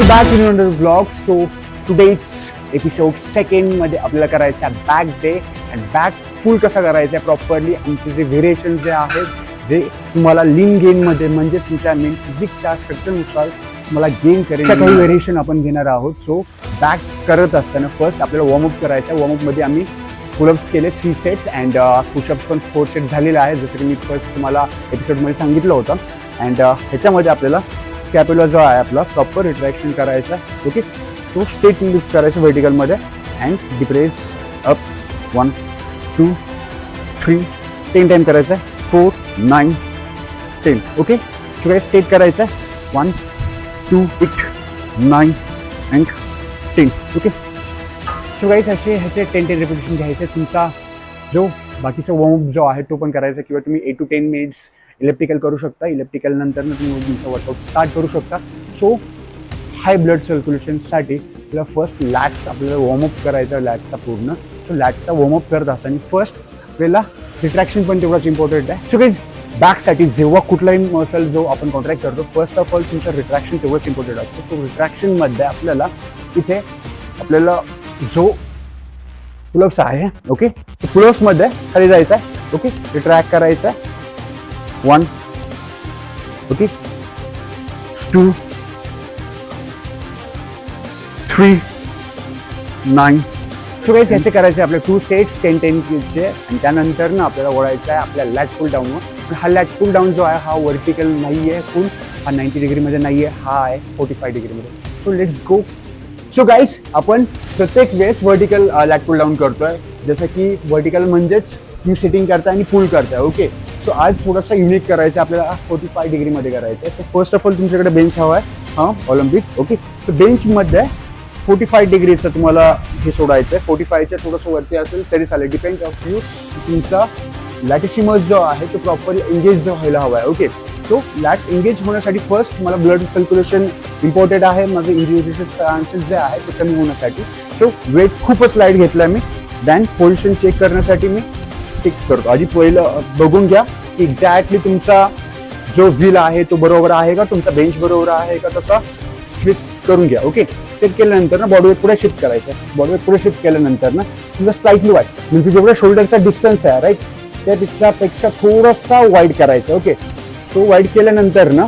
Back in another vlog. So today's episode second मध्ये आपल्याला करायचं आहे बॅक डे अँड बॅक फुल कसा करायचा आहे प्रॉपरली. आमचे जे व्हेरिएशन जे आहेत जे तुम्हाला लीन गेन मध्ये म्हणजे तुमच्या मेन फिजिक्सच्या स्ट्रक्चरनुसार तुम्हाला गेन करेल काही व्हेरिएशन आपण घेणार आहोत. सो बॅक करत असताना फर्स्ट आपल्याला वॉर्मअप करायचं आहे. वॉर्मअपमध्ये आम्ही पुलअप्स केले 3 सेट्स अँड पुशअप्स पण 4 सेट झालेले आहेत जसं की मी फर्स्ट तुम्हाला एपिसोडमध्ये सांगितलं होतं. अँड ह्याच्यामध्ये आपल्याला स्कॅप्युला जो आहे आपला प्रॉपर रिट्रॅक्शन करायचा. ओके, सो स्ट्रेट लिफ्ट करायचं व्हर्टिकलमध्ये अँड डिप्रेस अप 1 2 3 10 टाइम करायचं आहे. 4 9 10. ओके, सो काय स्ट्रेट करायचं आहे 1 2 8 9 अँड 10. ओके, सो गाईस असे ह्याचे 10 रिपिटेशन घ्यायचे. तुमचा जो बाकीचा वॉर्मअप जो आहे तो पण करायचा किंवा तुम्ही 8 to 10 मिनिट्स इलेप्टिकल करू शकता. इलेप्टिकल नंतर तुम्ही तुमचा वर्कआउट स्टार्ट करू शकता. सो हाय ब्लड सर्क्युलेशनसाठी आपल्याला फर्स्ट लॅट्स आपल्याला वॉर्मअप करायचा लॅट्सचा पूर्ण. सो लॅट्सचा वॉर्मअप करत असताना फर्स्ट आपल्याला रिट्रॅक्शन पण तेवढंच इम्पॉर्टंट आहे. सो गाईज बॅकसाठी जेव्हा कुठलाही मसल जो आपण कॉन्ट्रॅक्ट करतो फर्स्ट ऑफ ऑल तुमचं रिट्रॅक्शन तेवढंच इम्पॉर्टंट असतं. सो रिट्रॅक्शनमध्ये आपल्याला इथे आपल्याला जो पुलअप्स आहे ओके, सो पुलअप्समध्ये खाली जायचं आहे. ओके, रिट्रॅक्ट करायचं आहे 1 ओके 2 3 9. सो गाईस याचे करायचे आपले 2 सेट्स 10-10चे आणि त्यानंतर ना आपल्याला ओढायचं आहे आपल्या लॅट पुल डाऊनवर. हा लॅट पुल डाऊन जो आहे हा व्हर्टिकल नाही आहे फुल, हा 90 डिग्रीमध्ये नाही आहे, हा आहे 45 डिग्रीमध्ये. So let's go. So guys आपण प्रत्येक वेळेस व्हर्टिकल लॅट पुल डाऊन करतोय जसं की व्हर्टिकल म्हणजेच तुम्ही सिटिंग करताय आणि पुल करताय. ओके, सो आज थोडासा युनिक करायचं आहे आपल्याला 45 डिग्रीमध्ये करायचं आहे. सो फर्स्ट ऑफ ऑल तुमच्याकडे बेंच हवा आहे हां ऑलिम्पिक. ओके, सो बेंचमध्ये 45 डिग्रीचं तुम्हाला हे सोडायचं आहे. 45च्या थोडंसं वरती असेल तरी चालेल, डिपेंड ऑफ यू. तुमचा लॅटिसिमस जो आहे तो प्रॉपरली एंगेज जो व्हायला हवा आहे. ओके, सो लॅट्स एंगेज होण्यासाठी फर्स्ट मला ब्लड सर्क्युलेशन इम्पॉर्टंट आहे. माझं इंजुरीचे चान्सेस जे आहे ते कमी होण्यासाठी. सो वेट खूपच लाईट घेतला मी. दॅन पोझिशन चेक करण्यासाठी मी चेक करतो. आधी पहिलं बघून घ्या की एक्झॅक्टली तुमचा जो व्हील आहे तो बरोबर आहे का, तुमचा बेंच बरोबर आहे का, तसा शिफ्ट करून घ्या. ओके, चेक केल्यानंतर ना बॉडी वेट पुढे शिफ्ट करायचं. बॉडी वेट पुढे शिफ्ट केल्यानंतर ना तुमचा स्लाइटली वाईड म्हणजे जेवढा शोल्डरचा डिस्टन्स आहे राईट त्यापेक्षा थोडासा वाईड करायचं. ओके, सो वाईड केल्यानंतर ना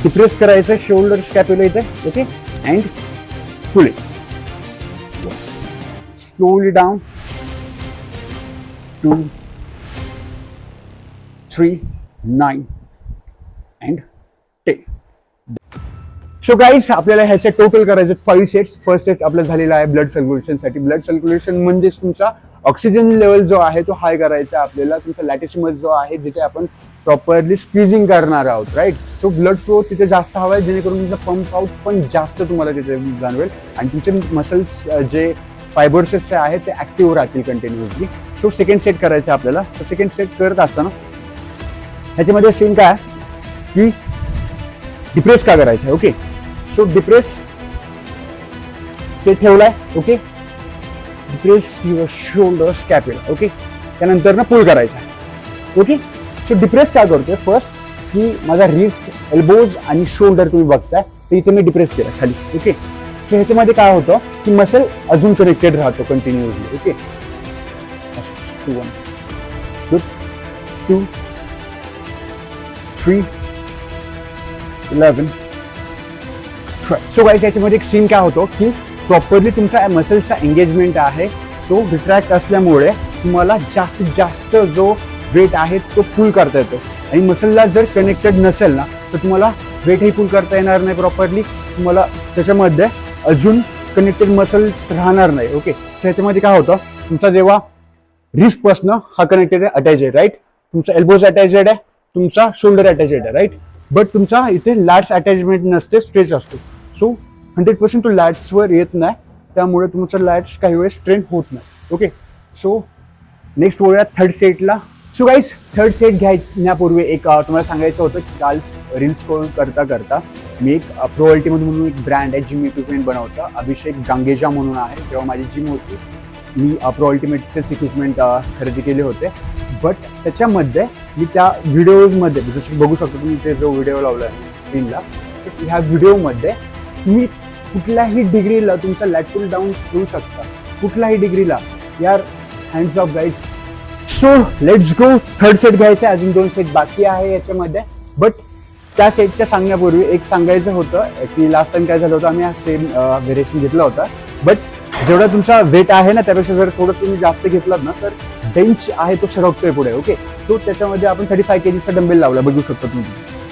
डिप्रेस करायचं शोल्डर स्कॅप्युला इथे. Okay, and pull it slowly down 2 3 9 and 10. So guys आपल्याला ह्याचे टोटल करायचे 5 सेट्स. फर्स्ट सेट आपला झालेला आहे ब्लड सर्क्युलेशनसाठी. ब्लड सर्क्युलेशन म्हणजेच तुमचा ऑक्सिजन लेवल जो आहे तो हाय करायचा आपल्याला. तुमचा लॅटिसिमस जो आहे जिथे आपण प्रॉपरली स्क्विझिंग करणार आहोत राईट. सो ब्लड फ्लो तिथे जास्त हवा आहे जेणेकरून तुमचा पंप आउट पण जास्त तुम्हाला तिथे जाणवेल आणि तुमचे मसल्स जे फायबर्सेस आहेत ते ऍक्टिव्ह राहतील कंटिन्युअसली. सो सेकंड सेट करायचं आपल्याला. सो सेकंड सेट करत असताना ह्याच्यामध्ये सीन काय की डिप्रेस का करायचं आहे. ओके, सो डिप्रेस स्टेट ठेवलाय. Okay, depress your shoulder scapula. Okay, त्यानंतर ना पुल करायचा आहे. ओके, सो डिप्रेस काय करतोय फर्स्ट की माझा रिस्ट एल्बोज आणि शोल्डर तुम्ही बघताय तर इथे मी डिप्रेस केलं खाली. ओके, सो ह्याच्यामध्ये काय होतं की मसल अजून कनेक्टेड राहतो कंटिन्युअसली. ओके, 1 2 3 11 12. सो गाईस याच्यामध्ये एक सीन काय होतो की प्रॉपरली तुमचा मसल्सचा एंगेजमेंट आहे. सो रिट्रॅक्ट असल्यामुळे तुम्हाला जास्तीत जास्त जो वेट आहे तो पुल करता येतो आणि मसलला जर कनेक्टेड नसेल ना तर तुम्हाला वेटही पुल करता येणार नाही प्रॉपरली. तुम्हाला त्याच्यामध्ये अजून कनेक्टेड मसल्स राहणार नाही. ओके, सो ह्याच्यामध्ये काय होतं तुमचा जेव्हा रिस्टपासनं हा कनेक्टेड आहे अटॅच आहे राईट. तुमचा एल्बोज अटॅचेड आहे, तुमचा शोल्डर अटॅचेड आहे राईट. बट तुमचा इथे लॅट्स अटॅचमेंट नसते, स्ट्रेच असतो. सो 100% तो लॅट्सवर येत नाही त्यामुळे तुमचं लॅट्स काही वेळेस स्ट्रेन होत नाही. ओके, सो नेक्स्ट वळूया third सेटला. So guys third set घ्यायण्यापूर्वी एक तुम्हाला सांगायचं होतं की काल रील्स करता मी एक प्रो अल्टिमेट म्हणून एक ब्रँड आहे जिम इक्विपमेंट बनवतं. अभिषेक गांगेजा म्हणून आहे. जेव्हा माझी जिम होती मी प्रो अल्टिमेटचेच इक्विपमेंट खरेदी केले होते. बट त्याच्यामध्ये मी त्या व्हिडिओजमध्ये जसं की बघू शकतो तुम्ही इथे जो व्हिडिओ लावला आहे स्क्रीनला तर ह्या व्हिडिओमध्ये तुम्ही कुठल्याही डिग्रीला तुमचा लॅटरल डाऊन ठेवू शकता, कुठल्याही डिग्रीला यार. Hands of guys. So let's go. Third set घ्यायचा, अजून 2 सेट बाकी आहे याच्यामध्ये. बट त्या सेटच्या सांगण्यापूर्वी एक सांगायचं होतं की लास्ट टाइम काय झालं होतं, आम्ही हा सेम व्हेरिएशन घेतला होता. बट जेवढा तुमचा वेट आहे ना त्यापेक्षा जर थोडं तुम्ही जास्त घेतलात ना तर बेंच आहे तो सरकतोय पुढे. ओके, सो त्याच्यामध्ये आपण 35 kgचा डंबेल लावला, बघू शकता तुम्ही.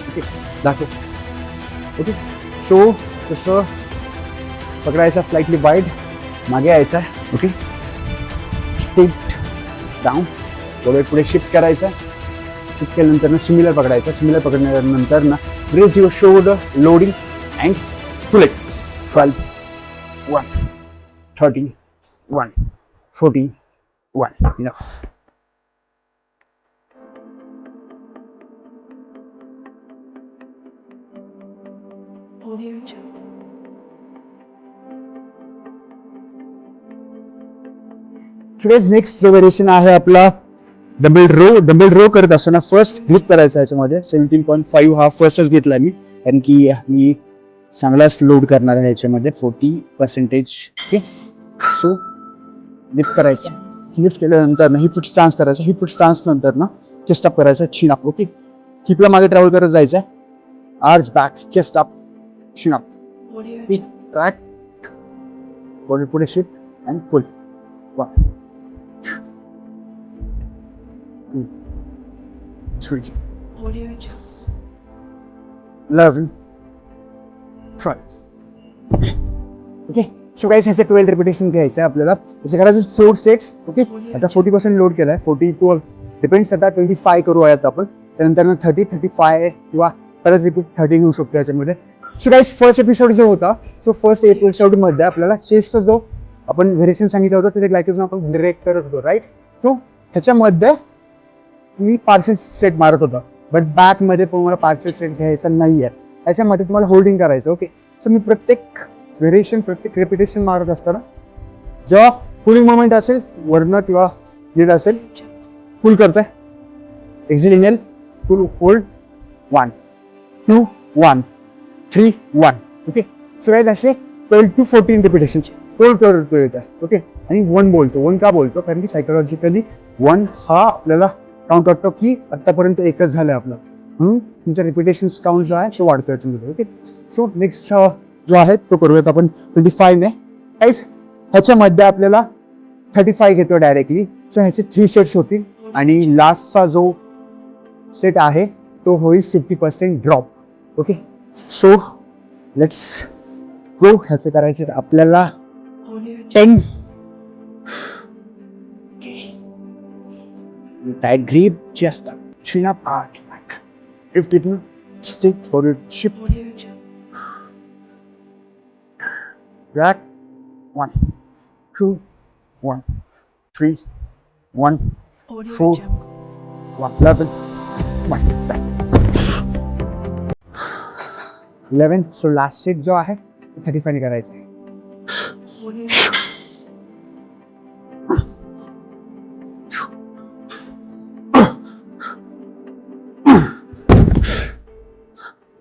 ओके, दाखव. ओके, सो तसं पकडायचा, स्लाइटली वाईड मागे यायचा. ओके, स्ट्रेट डाऊन, थोडं पुढे शिफ्ट करायचा. शिफ्ट केल्यानंतर ना सिमिलर पकडायचा. सिमिलर पकडल्यानंतर ना raise your shoulder, loading and pull it. 12, 1, 30, 1, 40, 1. Enough. Next variation आहे आपला डबल रो. डबल रो करत असताना फर्स्ट ग्रिप करायचा याच्यामध्ये. 17.5 हा फर्स्टच घेतला मी, कारण की मी चांगलाच लोड करणार आहे याच्यामध्ये 40%. ओके, सो लिफ्ट करायचा. लिफ्ट केल्यानंतर ना हिप स्टान्स करायचा. हिप स्टान्स नंतर ना चेस्ट अप करायचा, चिन अप. ओके, हिपला मागे ट्रॅव्हल करत जायचं. Arch back, chest up, chin up, track, body पुढे shift and pull. 1, 2, 3, 11, 12. Okay, so guys ह्याचे 12 रिपिटेशन घ्यायचं आहे आपल्याला. त्याचे करायचं 4 सेट्स. ओके, आता 40% लोड केलाय. 40 टू डिपेंड्स, आता 25 करूयात आपण. त्यानंतर 30, 35 किंवा परत रिपीट 30 घेऊ शकतो याच्यामध्ये. सो गाईस फर्स्ट एपिसोड जो होता, सो फर्स्ट एपिसोडमध्ये आपल्याला चेस्टचा जो आपण व्हेरिएशन सांगितलं होतं ते ग्लायकोजन आपण डिरेक्ट करत होतो, राईट. सो ह्याच्यामध्ये मी पार्शियल सेट मारत होता, बट बॅकमध्ये तुम्हाला पार्शियल सेट घ्यायचा नाही आहे. याच्यामध्ये तुम्हाला होल्डिंग करायचं. ओके, सो मी प्रत्येक व्हेरिएशन, प्रत्येक रेपिटेशन मारत असताना जेव्हा पुलिंग मोमेंट असेल वरनं किंवा लीड असेल, पुल करताय, एक्झिल इनहेल, पुल होल्ड, 1, 2, 1, 3, 1. ओके, सो गाईज असे 12 to 14 रिपिटेशन रोल करतो येत आहे. ओके, आणि 1 बोलतो. 1 का बोलतो, कारण की सायकोलॉजिकली 1 हा आपल्याला काउंट वाटतो की आत्तापर्यंत एकच झालं आपलं, म्हणून तुमचा रिपिटेशन काउंट जो आहे तो वाढतोय तुमचं. ओके, सो नेक्स्ट जो आहे तो करूयात आपण 25 ने. गाईस ह्याच्यामध्ये आपल्याला 35 घेतो डायरेक्टली. सो ह्याचे 3 सेट्स होतील आणि लास्टचा जो सेट आहे तो होईल 50% drop. Okay, so let's go. ह्याचे करायचे आपल्याला 10. Tight grip, chest up, chin up, arch back. Lift it, stick for it, shift. Back. 1, 2, 1, 3, 1, 4, 1, 11, 1, back. 11. So last set जो आहे 35 ने करायचं आहे.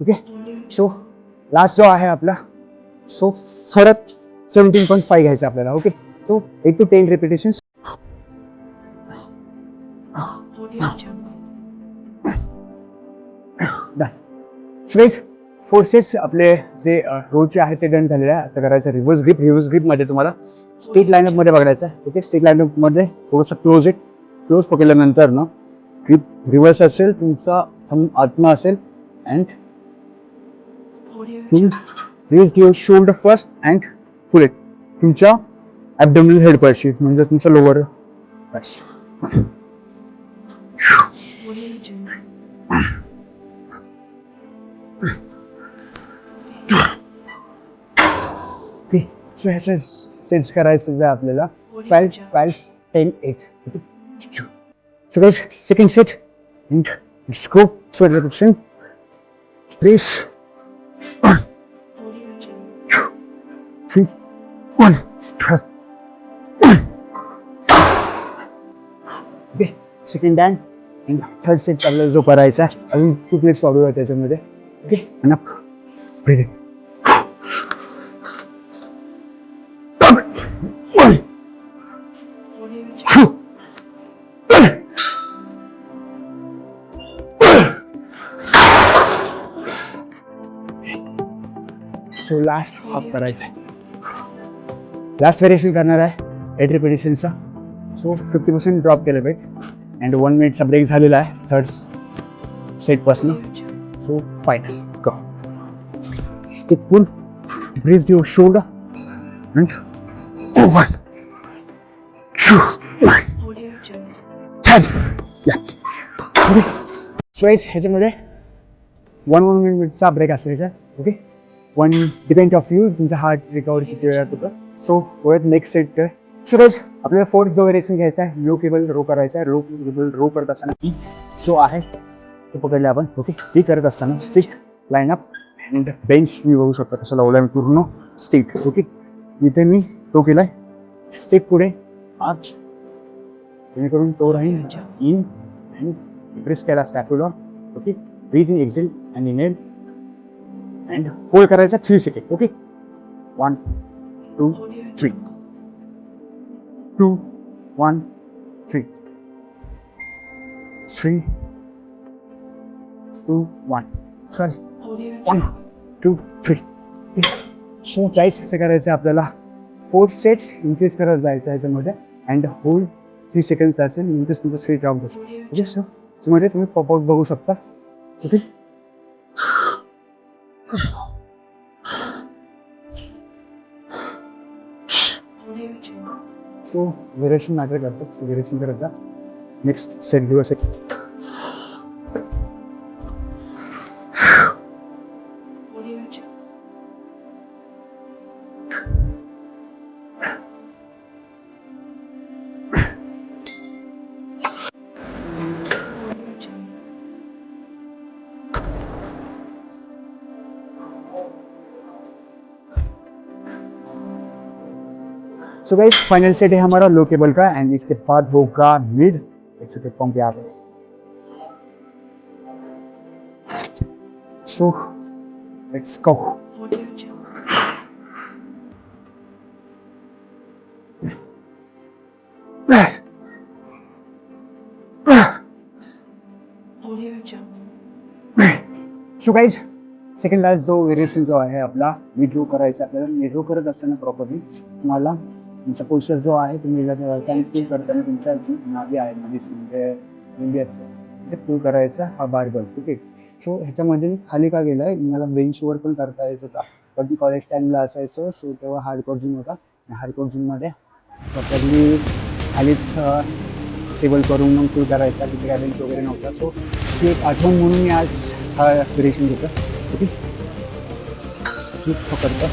ओके, सो लास्ट जो आहे आपला, सो परत 17.5 घ्यायचं आपल्याला. Okay, so 8 to 10 repetition. Forces आपले जे रोजचे आहेत ते डन झालेले आहे. आता करायचं रिव्हर्स ग्रिप. रिव्हर्स ग्रिपमध्ये तुम्हाला स्ट्रेट लाईनअप मध्ये बघायचं आहे. ओके, स्ट्रेट लाईनअप मध्ये थोडंसं क्लोज इट. क्लोज पकडल्यानंतर ना ग्रिप रिव्हर्स असेल, तुमचा थंब आत्मा असेल, and raise your shoulder first and pull it. तुमच्या abdominal head पाशी, म्हणजे तुमचा लोअर पाशी. ओके, सो ह्याचं सेट्स करायचं आहे आपल्याला 12, 12, 10, 8. So guys second set and let's go. So repetition. Please. 3, 1, 12. Okay, second hand आणि थर्ड सेट आपल्याला जो करायचा आहे, अजून 2 प्लेट्स वाढवूया त्याच्यामध्ये. Okay, enough breathe in. So last half करायचा आहे. लास्ट व्हेरिएशन करणार आहे 8 रिपिटेशनचा. सो 50% ड्रॉप केलं पाहिजे अँड 1 मिनिटचा ब्रेक झालेला आहे थर्ड सेटपासून. So final go. Stick pull, brace your shoulder and 1 2 10. So ह्याच्यामध्ये 1 मिनिटचा ब्रेक असायचा. ओके, 1 डिपेंड ऑफ यू, तुमचा हार्ट रिकवर किती वेळात होतं. सो गोव्यात नेक्स्ट सेट कर. सो रोज आपल्याला फोर्थ जो व्हेरिएशन घ्यायचा आहे, लो केबल रो करायचा आहे. लो केबल रो करत असताना की जो आहे तो पकडले आपण. ओके, ती करत असताना stick line up and bench मी बघू शकतो कसं लावलं मी पूर्ण स्टिक. ओके, इथे मी तो केलाय स्टिक पुढे आत, जेणेकरून तो राहील इन अँड प्रेस केला scapula. Okay, breathe in, exhale and inhale and hold करायचा 3 second. Okay, 1 2 3 2 1 3 3 2 1 sorry 1 2 3. So guys असं करायचं आपल्याला 4 सेट्स इन्क्रीज करत जायचं आहे त्याच्यामध्ये अँड होल्ड 3 सेकंड्स असेल म्हणजे तुमचं स्वीट राऊंड असेल. ओके, सो त्यामध्ये तुम्ही पॉपआउट बघू शकता. ओके, सो व्हेरिएशन मॅटर करतात. सो व्हेरिएशन करायचा. नेक्स्ट सेट घेऊ असेल. सो गाइस फाइनल सेट है हमारा लो केबल का एंड इसके बाद होगा मिड एक्सोटेड फॉर्म पे आते. So let's go. So guys second last जो व्हेरिएशन जो आहे आपला मिड रो करायचा. आपल्याला मिड रो करत असताना प्रॉपरली तुम्हाला तुमचा पोस्चर जो आहे तुम्ही फील करताना तुमच्या जी नाभी आहे म्हणजे मेंदी असते ते फुल करायचा हा बारबल. ओके, सो ह्याच्यामध्ये खाली का गेला आहे, मला बेंचवर पण करता येत होता पण मी कॉलेज टाईमला असायचो. सो तेव्हा हार्डकोर जिम होता. हार्डकोर जिममध्ये प्रॉपरली खालीच स्टेबल करून मग फुल करायचा, तिथे काय बेंच वगैरे नव्हता. सो ती एक आठवण म्हणून मी आज हा व्हेरिएशन घेतो. ओके, स्किप पकडतो.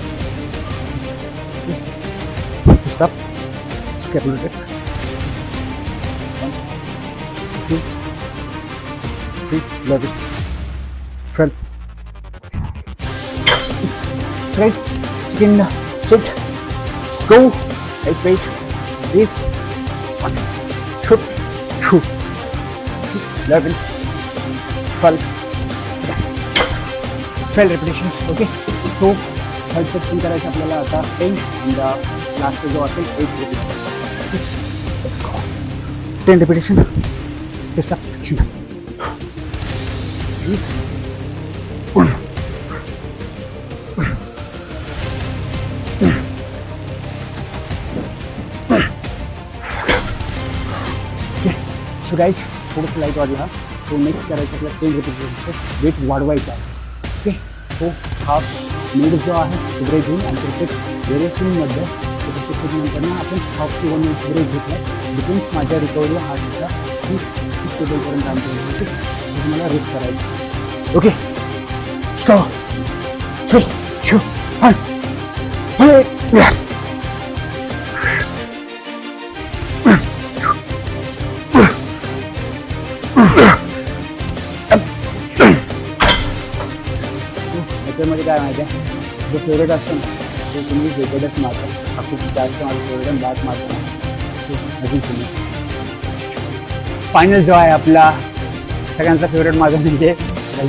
Stop. Skip a little bit. 1 2 3 11 12. So guys, second sit. Let's go. Right weight. This 1 shoot 2 11 12 repetitions. Okay. So third set पण करायचं आपल्याला आता 10 अँड लास्ट जो असेल 8 repetition. Let's go. 10 repetition. Chest up. Please. So guys थोडंसं light वाढला. तो next करायचं आपल्याला 10 रिपिटेशन वेट वाढवायचा आहे. ओके, तो हाफ मिड जो आहे तो ब्रेक घेऊन आणि प्रत्येक व्हेरिएशनमध्ये प्रत्येक सेटनंतर आपण हाफ टू 1 मिनिट ब्रेक घेतला. डिपेंड्स माझ्या रिकवरीला हा घेतला की स्टेबलपर्यंत काम केलं. ओके, तुम्हाला रेस्ट करायचं. ओके, स्टॉप 3 2 1 त्याच्यामध्ये काय माहिती आहे, जो फेवरेट असतो ना तो तुम्ही वेगळंच मारता. हा खूप जास्त माझं फेवरेट बॅट मारतो ना. सो अजून तुम्ही फायनल जो आहे आपला सगळ्यांचा फेवरेट माझा म्हणजे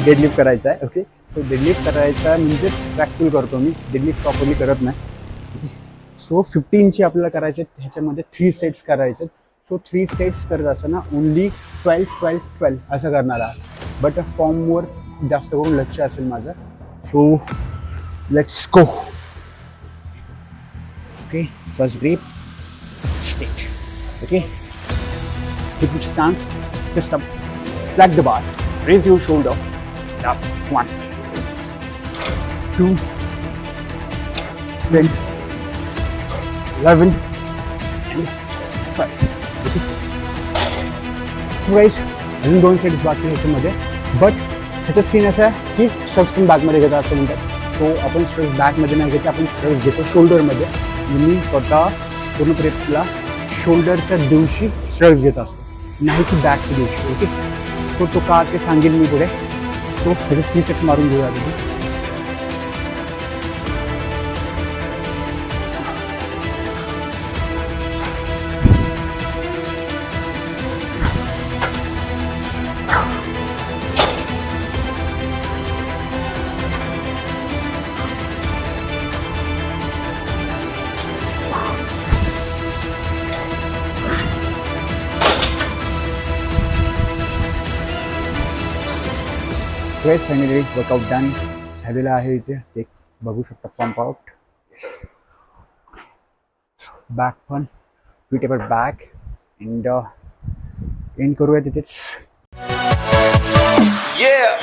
डेडलिफ्ट करायचा आहे. ओके, सो डेडलिफ्ट करायचा म्हणजेच प्रॅक्टिस करतो मी, डेडलिफ्ट प्रॉपरली करत नाही. सो 15ची आपल्याला करायचे, ह्याच्यामध्ये 3 सेट्स करायचे. सो 3 सेट्स करत असताना ओनली 12 12 12 असं करणार आहे. बट फॉर्मवर जास्त करून लक्ष असेल माझं. So let's go. Okay, first grip, straight. Okay, hip stance, just up, slack the bar, raise your shoulder, up, 1, 2, 10, 11, and 5. Okay. So guys, अजून 2 सेट्स बाकी ह्याच्यामध्ये, बट ह्याचं सीन असं आहे की स्ट्रक्स पण बॅकमध्ये घेतात असं म्हणतात. तो आपण स्ट्रक्स बॅकमध्ये नाही घेते, आपण स्ट्रक्स घेतो शोल्डरमध्ये. मी स्वतः पूर्ण प्रेपला शोल्डरच्या दिवशी स्ट्रक्स घेत असतो, नाही की बॅकच्या दिवशी. ओके, सो तो का ते सांगेल मी पुढे. सो ह्याचे 3 सेट मारून घेऊया तुम्ही. So guys, finally workout done झालेला आहे. इथे ते बघू शकता, पंप आउट. बॅक पण ट्विटेबल बॅक अँड एंड करूया तिथेच. Yeah.